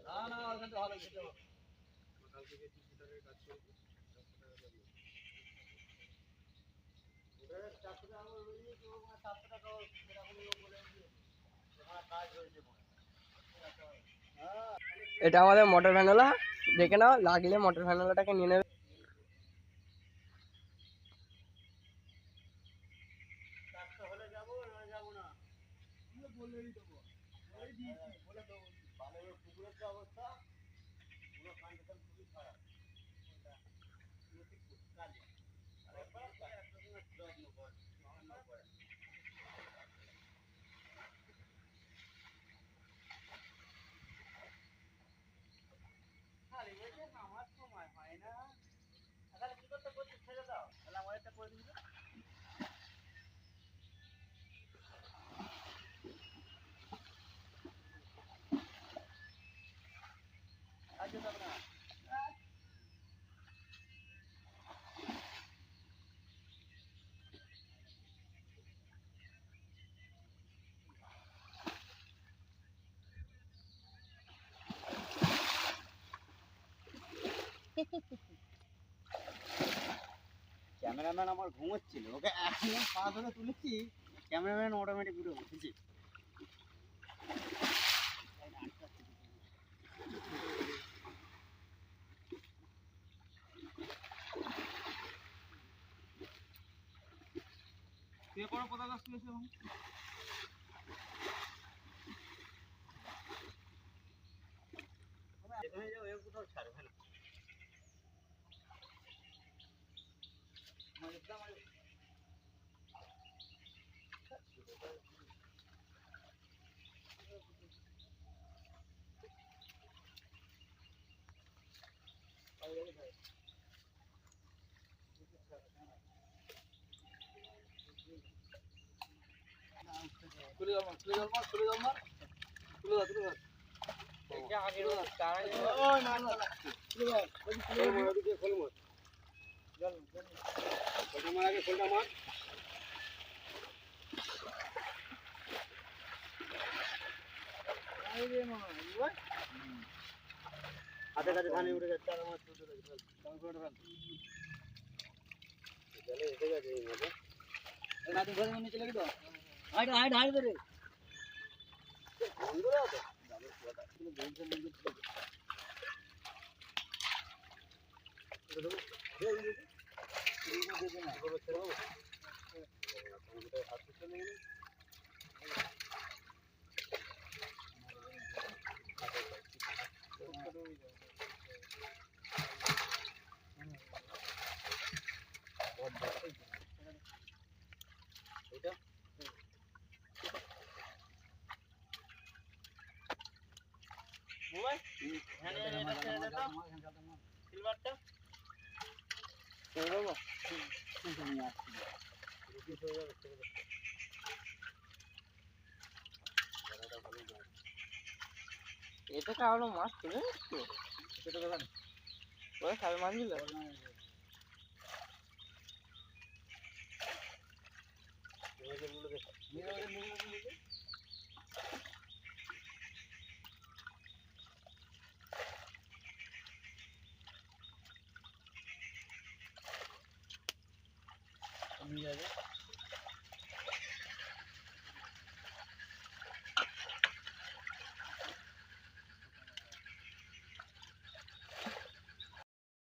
না না ওখানে তো ভালো খেতে হবে। কালকে যে 2 লিটারের কাজ করবি 400 টাকা করে বেরিয়ে তো 700 টাকা সেরকম বলে ওখানে কাজ হয়েছে। এটা আমাদের মোটর ভ্যানওয়ালা, দেখে নাও, লাগলে মোটর ভ্যানওয়ালাটাকে নিয়ে নেবে। হলে যাবো না যাবো না বললেই দেবো বলে দেবো। ভালো পুকুরের তো অবস্থা পুরো কন্ডিশন খুবই খারাপ। আমার সময় হয় না। তাহলে কি করতে বলছি ছেড়ে দাও, তাহলে আমার এটা করে দিবি। আজকে যাবে না। ক্যামেরাম্যান আমার ঘুমোচ্ছিল, ওকে এখন পা ধরে তুলেছি, ক্যামেরাম্যান অটোমেটিক উঠে বসেছি। কে বড় পতাকা তুলেছে এখন? এখানে যাও, এ কোথাও ছাড়বে না। তুলে যাও মার, তুলে যাও মার, তুলে যাও মার, তুলে যাও, তুলে যাও। এটা আগে তারাই ওই মার তুলে দাও, ওই তুলে দাও, ওদিকে খোল মার। চল চল, খোলটা মার, আগে খোলটা মার। আই রে মা, ওই হাতে কাছে ধানে উঠে যাচ্ছে, আর আমার তুলে দাও, চল চল করে ফেল। চলে এসে গেছে এই মধ্যে। এই নাতি ঘরে নিয়ে চলে গেল। হাইড হাইড হাইড ধরে বন্ধ রাখো, যাবে পুরোটা তুমি বেঞ্চের মধ্যে ছিল। সিলভারটা এটা কারো মাছ তুলে নিচ্ছে, ওরা খাবে মাছগুলো। নিয়ে যাবে।